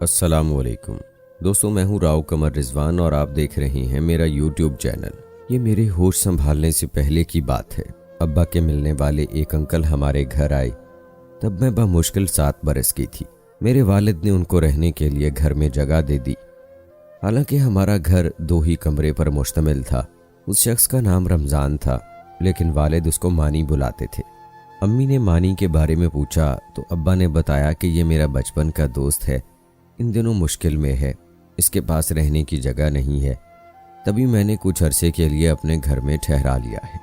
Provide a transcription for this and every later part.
السلام علیکم دوستوں، میں ہوں راؤ قمر رضوان اور آپ دیکھ رہے ہیں میرا یوٹیوب چینل۔ یہ میرے ہوش سنبھالنے سے پہلے کی بات ہے۔ ابا کے ملنے والے ایک انکل ہمارے گھر آئے۔ تب میں بمشکل 7 برس کی تھی۔ میرے والد نے ان کو رہنے کے لیے گھر میں جگہ دے دی۔ حالانکہ ہمارا گھر 2 ہی کمرے پر مشتمل تھا۔ اس شخص کا نام رمضان تھا، لیکن والد اس کو مانی بلاتے تھے۔ امی نے مانی کے بارے میں پوچھا تو ابا نے بتایا کہ یہ میرا بچپن کا دوست ہے، ان دنوں مشکل میں ہے، اس کے پاس رہنے کی جگہ نہیں ہے۔ تبھی میں نے کچھ عرصے کے لیے اپنے گھر میں ٹھہرا لیا ہے۔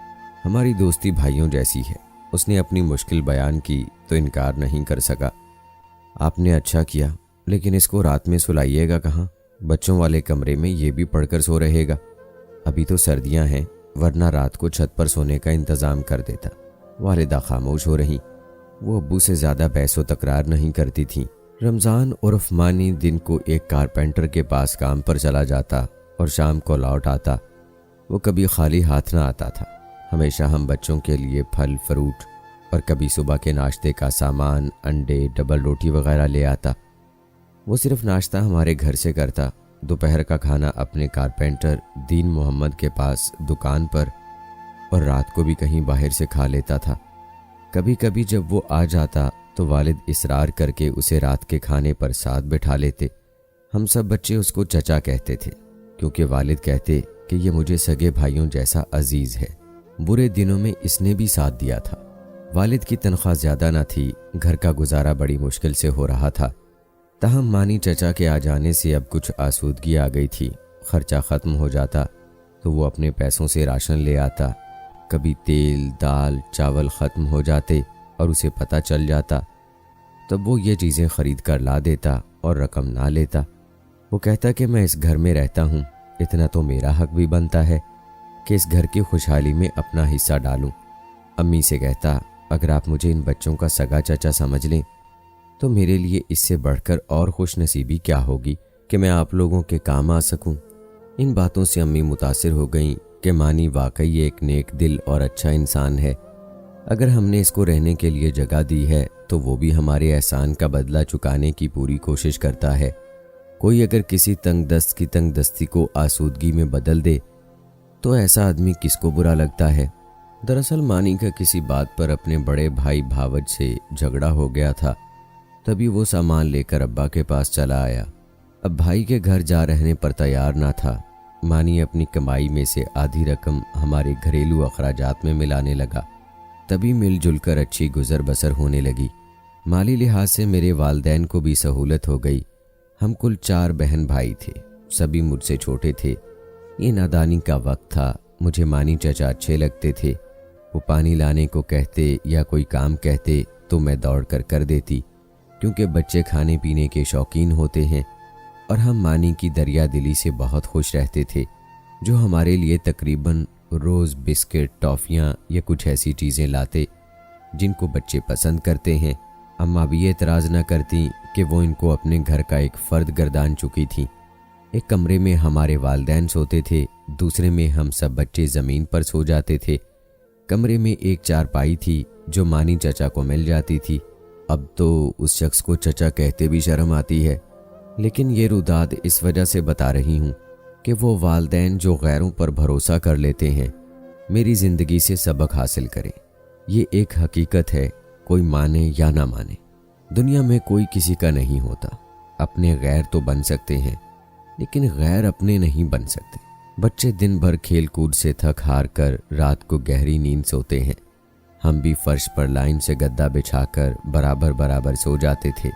ہماری دوستی بھائیوں جیسی ہے۔ اس نے اپنی مشکل بیان کی تو انکار نہیں کر سکا۔ آپ نے اچھا کیا، لیکن اس کو رات میں سلائیے گا کہاں؟ بچوں والے کمرے میں یہ بھی پڑھ کر سو رہے گا۔ ابھی تو سردیاں ہیں، ورنہ رات کو چھت پر سونے کا انتظام کر دیتا۔ والدہ خاموش ہو رہی۔ وہ ابو سے زیادہ بحث و تکرار نہیں کرتی تھیں۔ رمضان عرف مانی دن کو ایک کارپینٹر کے پاس کام پر چلا جاتا اور شام کو لوٹ آتا۔ وہ کبھی خالی ہاتھ نہ آتا تھا۔ ہمیشہ ہم بچوں کے لیے پھل فروٹ اور کبھی صبح کے ناشتے کا سامان، انڈے، ڈبل روٹی وغیرہ لے آتا۔ وہ صرف ناشتہ ہمارے گھر سے کرتا، دوپہر کا کھانا اپنے کارپینٹر دین محمد کے پاس دکان پر، اور رات کو بھی کہیں باہر سے کھا لیتا تھا۔ کبھی کبھی جب وہ آ جاتا تو والد اصرار کر کے اسے رات کے کھانے پر ساتھ بٹھا لیتے۔ ہم سب بچے اس کو چچا کہتے تھے، کیونکہ والد کہتے کہ یہ مجھے سگے بھائیوں جیسا عزیز ہے۔ برے دنوں میں اس نے بھی ساتھ دیا تھا۔ والد کی تنخواہ زیادہ نہ تھی، گھر کا گزارا بڑی مشکل سے ہو رہا تھا۔ تاہم مانی چچا کے آ جانے سے اب کچھ آسودگی آ گئی تھی۔ خرچہ ختم ہو جاتا تو وہ اپنے پیسوں سے راشن لے آتا۔ کبھی تیل، دال، چاول ختم ہو جاتے اور اسے پتہ چل جاتا، تب وہ یہ چیزیں خرید کر لا دیتا اور رقم نہ لیتا۔ وہ کہتا کہ میں اس گھر میں رہتا ہوں، اتنا تو میرا حق بھی بنتا ہے کہ اس گھر کی خوشحالی میں اپنا حصہ ڈالوں۔ امی سے کہتا، اگر آپ مجھے ان بچوں کا سگا چچا سمجھ لیں تو میرے لیے اس سے بڑھ کر اور خوش نصیبی کیا ہوگی کہ میں آپ لوگوں کے کام آ سکوں۔ ان باتوں سے امی متاثر ہو گئیں کہ مانی واقعی ایک نیک دل اور اچھا انسان ہے۔ اگر ہم نے اس کو رہنے کے لیے جگہ دی ہے تو وہ بھی ہمارے احسان کا بدلہ چکانے کی پوری کوشش کرتا ہے۔ کوئی اگر کسی تنگ دست کی تنگ دستی کو آسودگی میں بدل دے تو ایسا آدمی کس کو برا لگتا ہے؟ دراصل مانی کا کسی بات پر اپنے بڑے بھائی بھاوج سے جھگڑا ہو گیا تھا۔ تبھی وہ سامان لے کر ابا کے پاس چلا آیا۔ اب بھائی کے گھر جا رہنے پر تیار نہ تھا۔ مانی اپنی کمائی میں سے آدھی رقم ہمارے گھریلو اخراجات میں ملانے لگا۔ تبھی مل جل کر اچھی گزر بسر ہونے لگی۔ مالی لحاظ سے میرے والدین کو بھی سہولت ہو گئی۔ ہم کل 4 بہن بھائی تھے، سبھی مجھ سے چھوٹے تھے۔ یہ نادانی کا وقت تھا۔ مجھے مانی چچا اچھے لگتے تھے۔ وہ پانی لانے کو کہتے یا کوئی کام کہتے تو میں دوڑ کر کر دیتی، کیونکہ بچے کھانے پینے کے شوقین ہوتے ہیں، اور ہم مانی کی دریا دلی سے بہت خوش رہتے تھے، جو ہمارے لیے تقریباً روز بسکٹ، ٹافیاں یا کچھ ایسی چیزیں لاتے جن کو بچے پسند کرتے ہیں۔ اماں بھی اعتراض نہ کرتی کہ وہ ان کو اپنے گھر کا ایک فرد گردان چکی تھیں۔ ایک کمرے میں ہمارے والدین سوتے تھے، دوسرے میں ہم سب بچے زمین پر سو جاتے تھے۔ کمرے میں ایک چارپائی تھی جو مانی چچا کو مل جاتی تھی۔ اب تو اس شخص کو چچا کہتے بھی شرم آتی ہے، لیکن یہ روداد اس وجہ سے بتا رہی ہوں کہ وہ والدین جو غیروں پر بھروسہ کر لیتے ہیں میری زندگی سے سبق حاصل کریں۔ یہ ایک حقیقت ہے، کوئی مانے یا نہ مانے، دنیا میں کوئی کسی کا نہیں ہوتا۔ اپنے غیر تو بن سکتے ہیں، لیکن غیر اپنے نہیں بن سکتے۔ بچے دن بھر کھیل کود سے تھک ہار کر رات کو گہری نیند سوتے ہیں۔ ہم بھی فرش پر لائن سے گدا بچھا کر برابر برابر سو جاتے تھے۔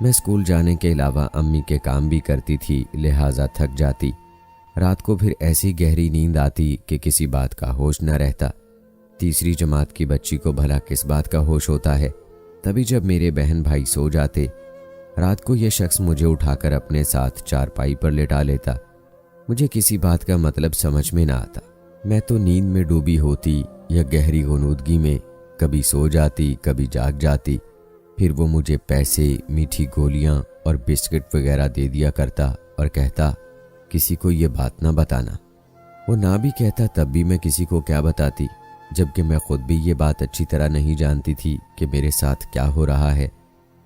میں اسکول جانے کے علاوہ امی کے کام بھی کرتی تھی، لہٰذا تھک جاتی۔ رات کو پھر ایسی گہری نیند آتی کہ کسی بات کا ہوش نہ رہتا۔ تیسری جماعت کی بچی کو بھلا کس بات کا ہوش ہوتا ہے؟ تبھی جب میرے بہن بھائی سو جاتے، رات کو یہ شخص مجھے اٹھا کر اپنے ساتھ چارپائی پر لٹا لیتا۔ مجھے کسی بات کا مطلب سمجھ میں نہ آتا۔ میں تو نیند میں ڈوبی ہوتی یا گہری غنودگی میں، کبھی سو جاتی، کبھی جاگ جاتی۔ پھر وہ مجھے پیسے، میٹھی گولیاں اور بسکٹ وغیرہ دے دیا کرتا اور کہتا، کسی کو یہ بات نہ بتانا۔ وہ نہ بھی کہتا تب بھی میں کسی کو کیا بتاتی، جبکہ میں خود بھی یہ بات اچھی طرح نہیں جانتی تھی کہ میرے ساتھ کیا ہو رہا ہے۔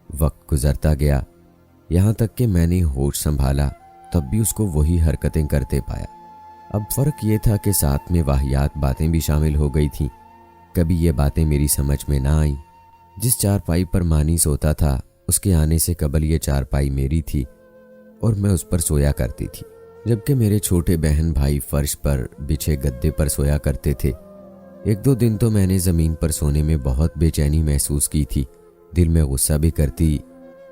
وقت گزرتا گیا۔ یہاں تک کہ میں نے ہوش سنبھالا تب بھی اس کو وہی حرکتیں کرتے پایا۔ اب فرق یہ تھا کہ ساتھ میں واہیات باتیں بھی شامل ہو گئی تھیں۔ کبھی یہ باتیں میری سمجھ میں نہ آئیں۔ جس چارپائی پر مانی سوتا تھا اس کے آنے سے قبل یہ چارپائی میری تھی اور میں اس پر سویا کرتی تھی، جبکہ میرے چھوٹے بہن بھائی فرش پر بچھے گدے پر سویا کرتے تھے۔ ایک دو دن تو میں نے زمین پر سونے میں بہت بے چینی محسوس کی تھی۔ دل میں غصہ بھی کرتی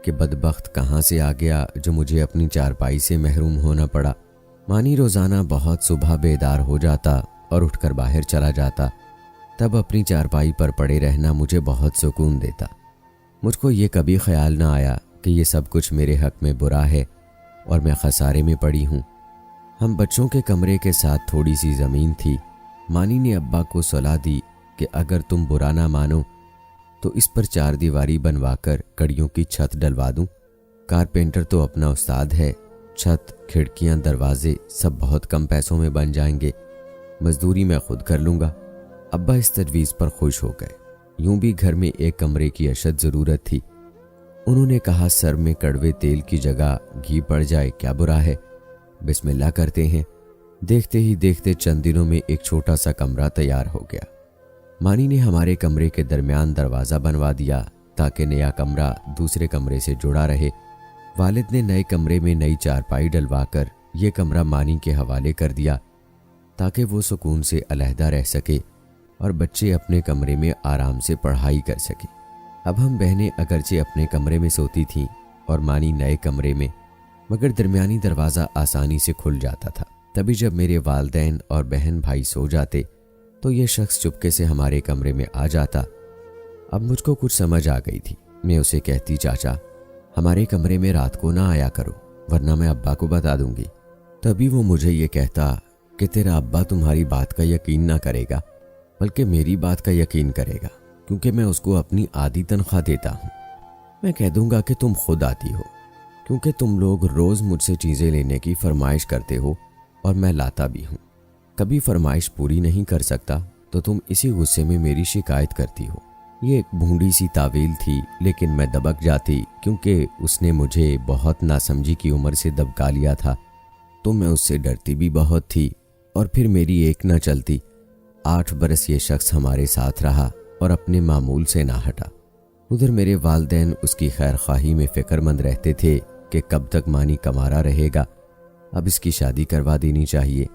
کہ بدبخت کہاں سے آ گیا جو مجھے اپنی چارپائی سے محروم ہونا پڑا۔ مانی روزانہ بہت صبح بیدار ہو جاتا اور اٹھ کر باہر چلا جاتا، تب اپنی چارپائی پر پڑے رہنا مجھے بہت سکون دیتا۔ مجھ کو یہ کبھی خیال نہ آیا کہ یہ سب کچھ میرے حق میں برا ہے اور میں خسارے میں پڑی ہوں۔ ہم بچوں کے کمرے کے ساتھ تھوڑی سی زمین تھی۔ مانی نے ابا کو صلاح دی کہ اگر تم برا نہ مانو تو اس پر 4 دیواری بنوا کر کڑیوں کی چھت ڈلوا دوں۔ کارپینٹر تو اپنا استاد ہے، چھت، کھڑکیاں، دروازے سب بہت کم پیسوں میں بن جائیں گے، مزدوری میں خود کر لوں گا۔ ابا اس تجویز پر خوش ہو گئے۔ یوں بھی گھر میں ایک کمرے کی اشد ضرورت تھی۔ انہوں نے کہا سر میں کڑوے تیل کی جگہ گھی پڑ جائے کیا برا ہے، بسم اللہ کرتے ہیں۔ دیکھتے ہی دیکھتے چند دنوں میں ایک چھوٹا سا کمرہ تیار ہو گیا۔ مانی نے ہمارے کمرے کے درمیان دروازہ بنوا دیا تاکہ نیا کمرہ دوسرے کمرے سے جڑا رہے۔ والد نے نئے کمرے میں نئی چارپائی ڈلوا کر یہ کمرہ مانی کے حوالے کر دیا تاکہ وہ سکون سے علیحدہ رہ سکے اور بچے اپنے کمرے میں آرام سے پڑھائی کر سکیں۔ اب ہم بہنیں اگرچہ اپنے کمرے میں سوتی تھیں اور مانی نئے کمرے میں، مگر درمیانی دروازہ آسانی سے کھل جاتا تھا۔ تبھی جب میرے والدین اور بہن بھائی سو جاتے تو یہ شخص چپکے سے ہمارے کمرے میں آ جاتا۔ اب مجھ کو کچھ سمجھ آ گئی تھی۔ میں اسے کہتی چاچا ہمارے کمرے میں رات کو نہ آیا کرو ورنہ میں ابا کو بتا دوں گی۔ تبھی وہ مجھے یہ کہتا کہ تیرا ابا تمہاری بات کا یقین نہ کرے گا بلکہ میری بات کا یقین کرے گا، کیونکہ میں اس کو اپنی آدھی تنخواہ دیتا ہوں۔ میں کہہ دوں گا کہ تم خود آتی ہو، کیونکہ تم لوگ روز مجھ سے چیزیں لینے کی فرمائش کرتے ہو اور میں لاتا بھی ہوں۔ کبھی فرمائش پوری نہیں کر سکتا تو تم اسی غصے میں میری شکایت کرتی ہو۔ یہ ایک بھونڈی سی تعویل تھی، لیکن میں دبک جاتی کیونکہ اس نے مجھے بہت ناسمجھی کی عمر سے دبکا لیا تھا، تو میں اس سے ڈرتی بھی بہت تھی۔ اور پھر میری ایک نہ چلتی۔ 8 برس یہ شخص ہمارے ساتھ رہا اور اپنے معمول سے نہ ہٹا۔ ادھر میرے والدین اس کی خیر خواہی میں فکر مند رہتے تھے کہ کب تک مانی کمارا رہے گا، اب اس کی شادی کروا دینی چاہیے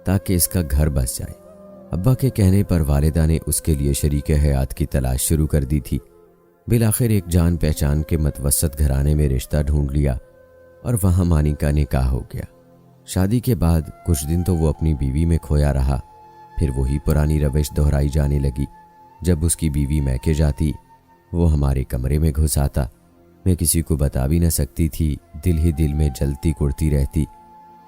تاکہ اس کا گھر بس جائے۔ ابا کے کہنے پر والدہ نے اس کے لیے شریک حیات کی تلاش شروع کر دی تھی۔ بالآخر ایک جان پہچان کے متوسط گھرانے میں رشتہ ڈھونڈ لیا اور وہاں مانی کا نکاح ہو گیا۔ شادی کے بعد کچھ دن تو وہ اپنی بیوی میں کھویا رہا، پھر وہی پرانی روش دہرائی جانے لگی۔ جب اس کی بیوی میکے جاتی وہ ہمارے کمرے میں گھس آتا۔ میں کسی کو بتا بھی نہ سکتی تھی، دل ہی دل میں جلتی کڑتی رہتی۔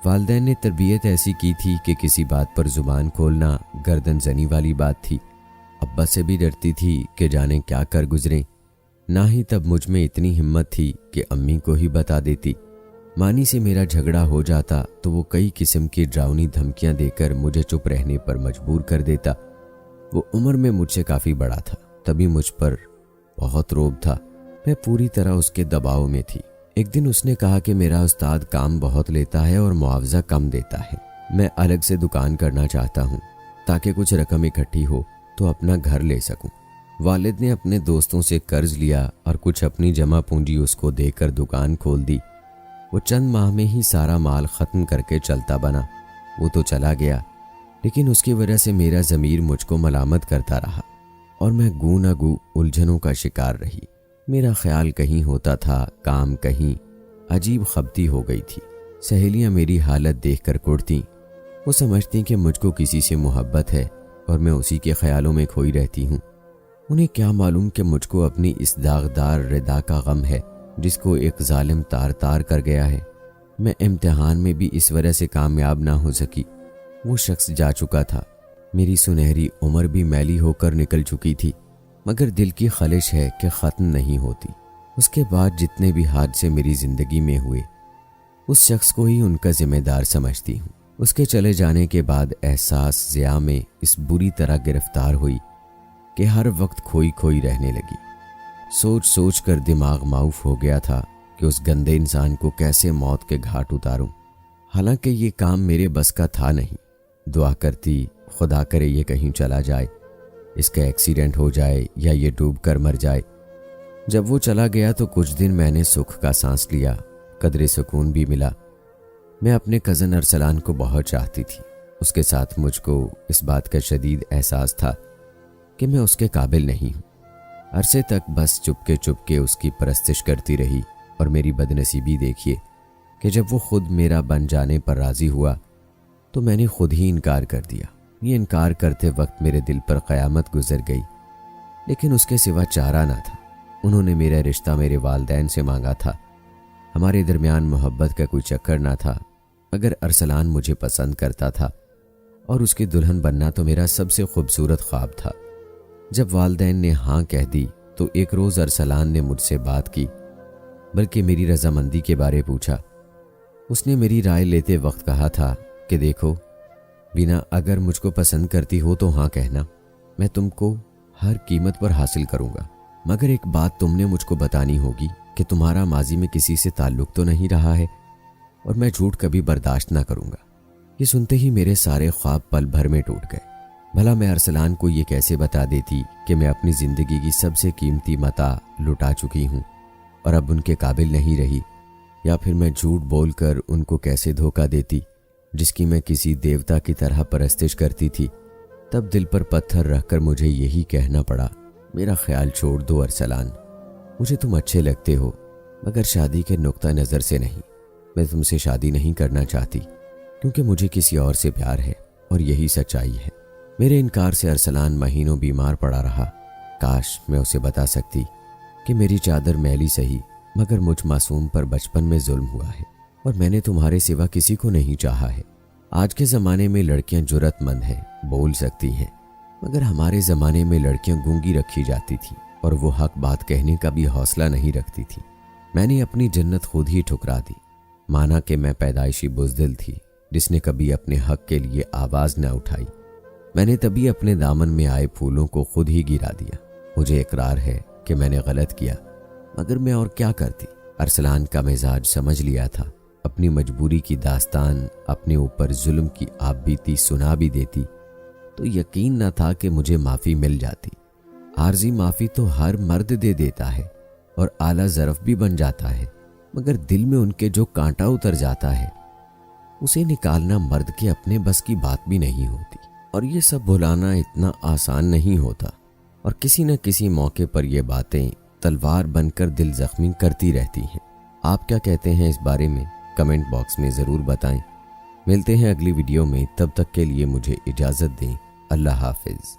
والدین نے تربیت ایسی کی تھی کہ کسی بات پر زبان کھولنا گردن زنی والی بات تھی۔ ابا سے بھی ڈرتی تھی کہ جانے کیا کر گزریں، نہ ہی تب مجھ میں اتنی ہمت تھی کہ امی کو ہی بتا دیتی۔ مانی سے میرا جھگڑا ہو جاتا تو وہ کئی قسم کی ڈراؤنی دھمکیاں دے کر مجھے چپ رہنے پر مجبور کر دیتا۔ وہ عمر میں مجھ سے کافی بڑا تھا، تبھی مجھ پر بہت روب تھا۔ میں پوری طرح اس کے دباؤ میں تھی۔ ایک دن اس نے کہا کہ میرا استاد کام بہت لیتا ہے اور معاوضہ کم دیتا ہے، میں الگ سے دکان کرنا چاہتا ہوں تاکہ کچھ رقم اکٹھی ہو تو اپنا گھر لے سکوں۔ والد نے اپنے دوستوں سے قرض لیا اور کچھ اپنی جمع پونجی اس کو دے کر دکان کھول دی۔ وہ چند ماہ میں ہی سارا مال ختم کر کے چلتا بنا۔ وہ تو چلا گیا، لیکن اس کی وجہ سے میرا ضمیر مجھ کو ملامت کرتا رہا اور میں گو نہ گو الجھنوں کا شکار رہی۔ میرا خیال کہیں ہوتا تھا، کام کہیں۔ عجیب خبتی ہو گئی تھی۔ سہیلیاں میری حالت دیکھ کر کڑتیں۔ وہ سمجھتی کہ مجھ کو کسی سے محبت ہے اور میں اسی کے خیالوں میں کھوئی رہتی ہوں۔ انہیں کیا معلوم کہ مجھ کو اپنی اس داغدار ردا کا غم ہے جس کو ایک ظالم تار تار کر گیا ہے۔ میں امتحان میں بھی اس وجہ سے کامیاب نہ ہو سکی۔ وہ شخص جا چکا تھا، میری سنہری عمر بھی میلی ہو کر نکل چکی تھی، مگر دل کی خلش ہے کہ ختم نہیں ہوتی۔ اس کے بعد جتنے بھی حادثے میری زندگی میں ہوئے، اس شخص کو ہی ان کا ذمہ دار سمجھتی ہوں۔ اس کے چلے جانے کے بعد احساس ضیاء میں اس بری طرح گرفتار ہوئی کہ ہر وقت کھوئی کھوئی رہنے لگی۔ سوچ سوچ کر دماغ معاف ہو گیا تھا کہ اس گندے انسان کو کیسے موت کے گھاٹ اتاروں، حالانکہ یہ کام میرے بس کا تھا نہیں۔ دعا کرتی خدا کرے یہ کہیں چلا جائے، اس کا ایکسیڈنٹ ہو جائے یا یہ ڈوب کر مر جائے۔ جب وہ چلا گیا تو کچھ دن میں نے سکھ کا سانس لیا، قدرے سکون بھی ملا۔ میں اپنے کزن ارسلان کو بہت چاہتی تھی، اس کے ساتھ مجھ کو اس بات کا شدید احساس تھا کہ میں اس کے قابل نہیں ہوں۔ عرصے تک بس چپکے اس کی پرستش کرتی رہی، اور میری بدنصیبی دیکھیے کہ جب وہ خود میرا بن جانے پر راضی ہوا تو میں نے خود ہی انکار کر دیا۔ یہ انکار کرتے وقت میرے دل پر قیامت گزر گئی، لیکن اس کے سوا چارہ نہ تھا۔ انہوں نے میرا رشتہ میرے والدین سے مانگا تھا، ہمارے درمیان محبت کا کوئی چکر نہ تھا، مگر ارسلان مجھے پسند کرتا تھا اور اس کی دلہن بننا تو میرا سب سے خوبصورت خواب تھا۔ جب والدین نے ہاں کہہ دی تو ایک روز ارسلان نے مجھ سے بات کی، بلکہ میری رضامندی کے بارے پوچھا۔ اس نے میری رائے لیتے وقت کہا تھا کہ دیکھو بینا، اگر مجھ کو پسند کرتی ہو تو ہاں کہنا، میں تم کو ہر قیمت پر حاصل کروں گا، مگر ایک بات تم نے مجھ کو بتانی ہوگی کہ تمہارا ماضی میں کسی سے تعلق تو نہیں رہا ہے، اور میں جھوٹ کبھی برداشت نہ کروں گا۔ یہ سنتے ہی میرے سارے خواب پل بھر میں ٹوٹ گئے۔ بھلا میں ارسلان کو یہ کیسے بتا دیتی کہ میں اپنی زندگی کی سب سے قیمتی متاع لٹا چکی ہوں اور اب ان کے قابل نہیں رہی، یا پھر میں جھوٹ بول کر ان کو کیسے دھوکہ دیتی جس کی میں کسی دیوتا کی طرح پرستش کرتی تھی۔ تب دل پر پتھر رکھ کر مجھے یہی کہنا پڑا، میرا خیال چھوڑ دو ارسلان، مجھے تم اچھے لگتے ہو مگر شادی کے نقطہ نظر سے نہیں۔ میں تم سے شادی نہیں کرنا چاہتی کیونکہ مجھے کسی اور سے پیار ہے، اور یہی سچائی ہے۔ میرے انکار سے ارسلان مہینوں بیمار پڑا رہا۔ کاش میں اسے بتا سکتی کہ میری چادر میلی سہی مگر مجھ معصوم پر بچپن میں ظلم ہوا ہے، اور میں نے تمہارے سوا کسی کو نہیں چاہا ہے۔ آج کے زمانے میں لڑکیاں جرأت مند ہیں، بول سکتی ہیں، مگر ہمارے زمانے میں لڑکیاں گونگی رکھی جاتی تھی اور وہ حق بات کہنے کا بھی حوصلہ نہیں رکھتی تھی۔ میں نے اپنی جنت خود ہی ٹھکرا دی، مانا کہ میں پیدائشی بزدل تھی جس نے کبھی اپنے حق کے لیے آواز نہ اٹھائی۔ میں نے تبھی اپنے دامن میں آئے پھولوں کو خود ہی گرا دیا۔ مجھے اقرار ہے کہ میں نے غلط کیا، مگر میں اور کیا کرتی؟ ارسلان کا مزاج سمجھ لیا تھا، اپنی مجبوری کی داستان اپنے اوپر ظلم کی آپ بیتی سنا بھی دیتی تو یقین نہ تھا کہ مجھے معافی مل جاتی۔ عارضی معافی تو ہر مرد دے دیتا ہے اور اعلیٰ ظرف بھی بن جاتا ہے، مگر دل میں ان کے جو کانٹا اتر جاتا ہے اسے نکالنا مرد کے اپنے بس کی بات بھی نہیں ہوتی، اور یہ سب بھلانا اتنا آسان نہیں ہوتا، اور کسی نہ کسی موقع پر یہ باتیں تلوار بن کر دل زخمی کرتی رہتی ہیں۔ آپ کیا کہتے ہیں اس بارے میں؟ کمنٹ باکس میں ضرور بتائیں۔ ملتے ہیں اگلی ویڈیو میں، تب تک کے لیے مجھے اجازت دیں۔ اللہ حافظ۔